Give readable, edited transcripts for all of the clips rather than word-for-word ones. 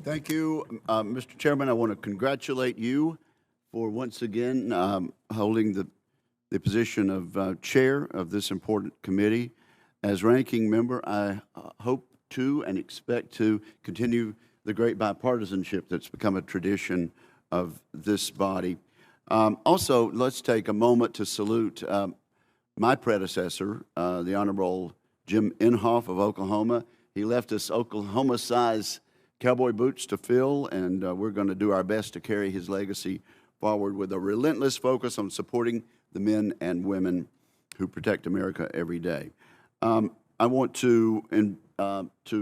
Thank you, Mr. Chairman. I want to congratulate you for once again holding the position of chair of this important committee. As ranking member, I hope to and expect to continue the great bipartisanship that's become a tradition of this body. Also, let's take a moment to salute my predecessor, the Honorable Jim Inhofe of Oklahoma. He left us Oklahoma-sized cowboy boots to fill, and we're going to do our best to carry his legacy forward with a relentless focus on supporting the men and women who protect America every day. I want to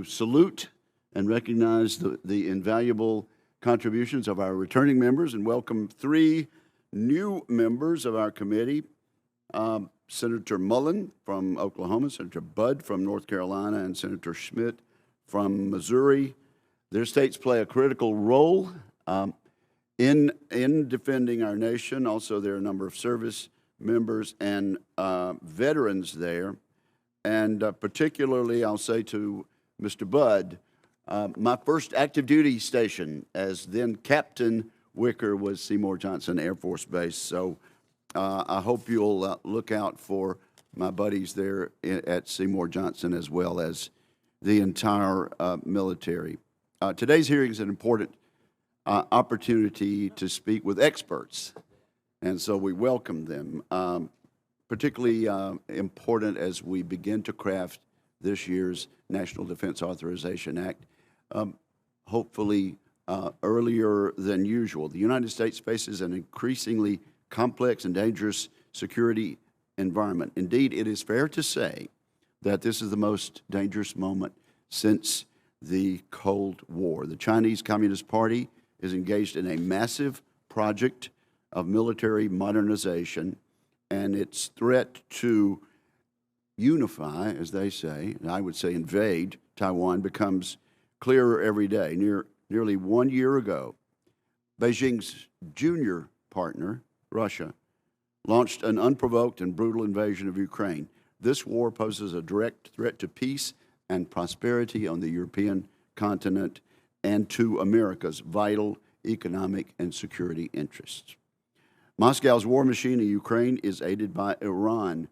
salute and recognize the invaluable contributions of our returning members and welcome three new members of our committee. Senator Mullen from Oklahoma, Senator Budd from North Carolina, and Senator Schmidt from Missouri. Their states play a critical role in defending our nation. Also, there are a number of service members and veterans there. And particularly, I'll say to Mr. Budd, my first active duty station as then Captain Wicker was Seymour Johnson Air Force Base. So I hope you'll look out for my buddies there at Seymour Johnson as well as the entire military. Today's hearing is an important opportunity to speak with experts, and so we welcome them, particularly important as we begin to craft this year's National Defense Authorization Act, hopefully earlier than usual. The United States faces an increasingly complex and dangerous security environment. Indeed, it is fair to say that this is the most dangerous moment since the Cold War. The Chinese Communist Party is engaged in a massive project of military modernization, and its threat to unify, as they say, and I would say invade Taiwan, becomes clearer every day. Nearly 1 year ago, Beijing's junior partner, Russia, launched an unprovoked and brutal invasion of Ukraine. This war poses a direct threat to peace and prosperity on the European continent and to America's vital economic and security interests. Moscow's war machine in Ukraine is aided by Iran.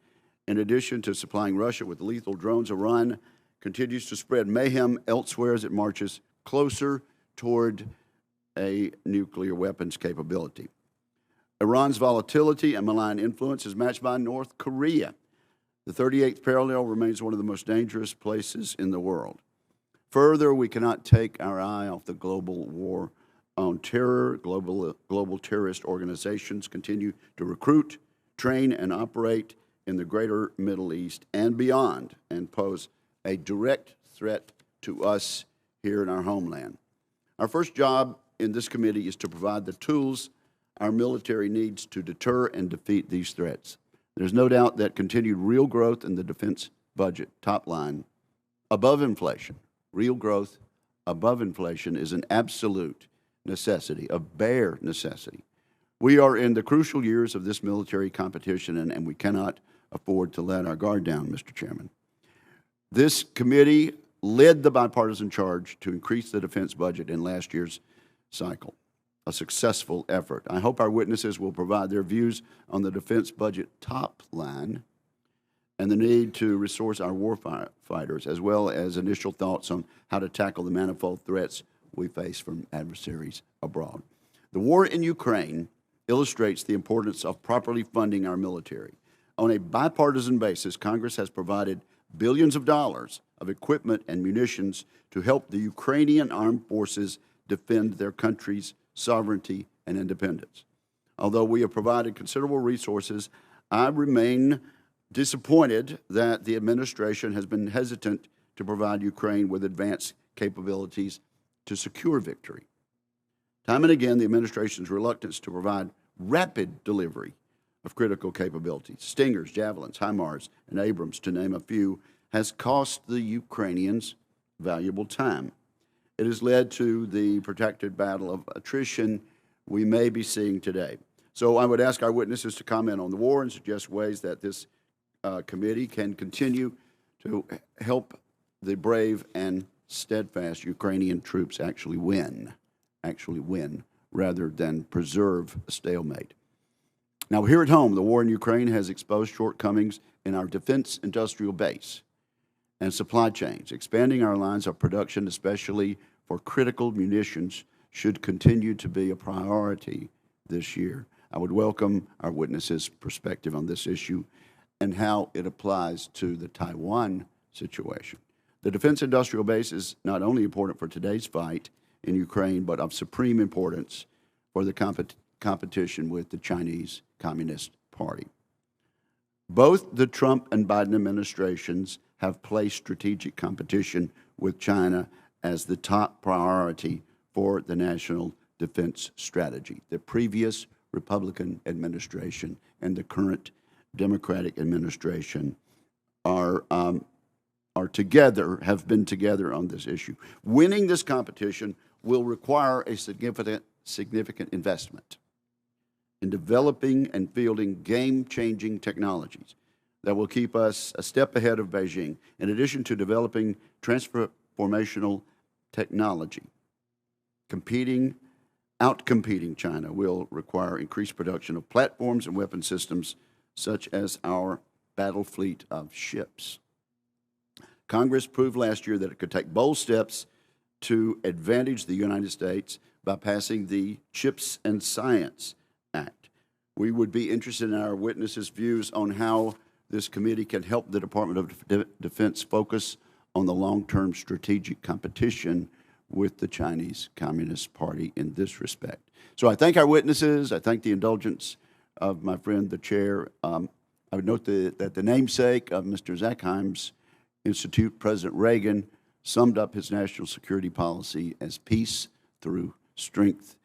In addition to supplying Russia with lethal drones, Iran continues to spread mayhem elsewhere as it marches closer toward a nuclear weapons capability. Iran's volatility and malign influence is matched by North Korea. The 38th parallel remains one of the most dangerous places in the world. Further, we cannot take our eye off the global war on terror. Global terrorist organizations continue to recruit, train, and operate in the greater Middle East and beyond, and pose a direct threat to us here in our homeland. Our first job in this committee is to provide the tools our military needs to deter and defeat these threats. There's no doubt that continued real growth in the defense budget, top line, above inflation, real growth above inflation is an absolute necessity, a bare necessity. We are in the crucial years of this military competition, and we cannot afford to let our guard down, Mr. Chairman. This committee led the bipartisan charge to increase the defense budget in last year's cycle. A successful effort. I hope our witnesses will provide their views on the defense budget top line and the need to resource our war fighters, as well as initial thoughts on how to tackle the manifold threats we face from adversaries abroad. The war in Ukraine illustrates the importance of properly funding our military. On a bipartisan basis, Congress has provided billions of dollars of equipment and munitions to help the Ukrainian armed forces defend their country's sovereignty and independence. Although we have provided considerable resources, I remain disappointed that the administration has been hesitant to provide Ukraine with advanced capabilities to secure victory. Time and again, the administration's reluctance to provide rapid delivery of critical capabilities, Stingers, Javelins, HIMARS, and Abrams, to name a few, has cost the Ukrainians valuable time. It has led to the protracted battle of attrition we may be seeing today. So I would ask our witnesses to comment on the war and suggest ways that this committee can continue to help the brave and steadfast Ukrainian troops actually win, rather than preserve a stalemate. Now, here at home, the war in Ukraine has exposed shortcomings in our defense industrial base and supply chains. Expanding our lines of production, especially for critical munitions, should continue to be a priority this year. I would welcome our witnesses' perspective on this issue and how it applies to the Taiwan situation. The defense industrial base is not only important for today's fight in Ukraine, but of supreme importance for the competition with the Chinese Communist Party. Both the Trump and Biden administrations have placed strategic competition with China as the top priority for the national defense strategy. The previous Republican administration and the current Democratic administration have been together on this issue. Winning this competition will require a significant investment in developing and fielding game-changing technologies that will keep us a step ahead of Beijing. In addition to developing transformational technology, outcompeting China will require increased production of platforms and weapon systems such as our battle fleet of ships. Congress proved last year that it could take bold steps to advantage the United States by passing the CHIPS and Science Act. We would be interested in our witnesses' views on how this committee can help the Department of Defense focus on the long-term strategic competition with the Chinese Communist Party in this respect. So I thank our witnesses. I thank the indulgence of my friend, the chair. I would note that the namesake of Mr. Zackheim's Institute, President Reagan, summed up his national security policy as peace through strength.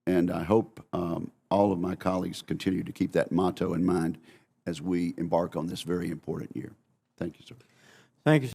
And I hope all of my colleagues continue to keep that motto in mind as we embark on this very important year. Thank you, sir. Thank you.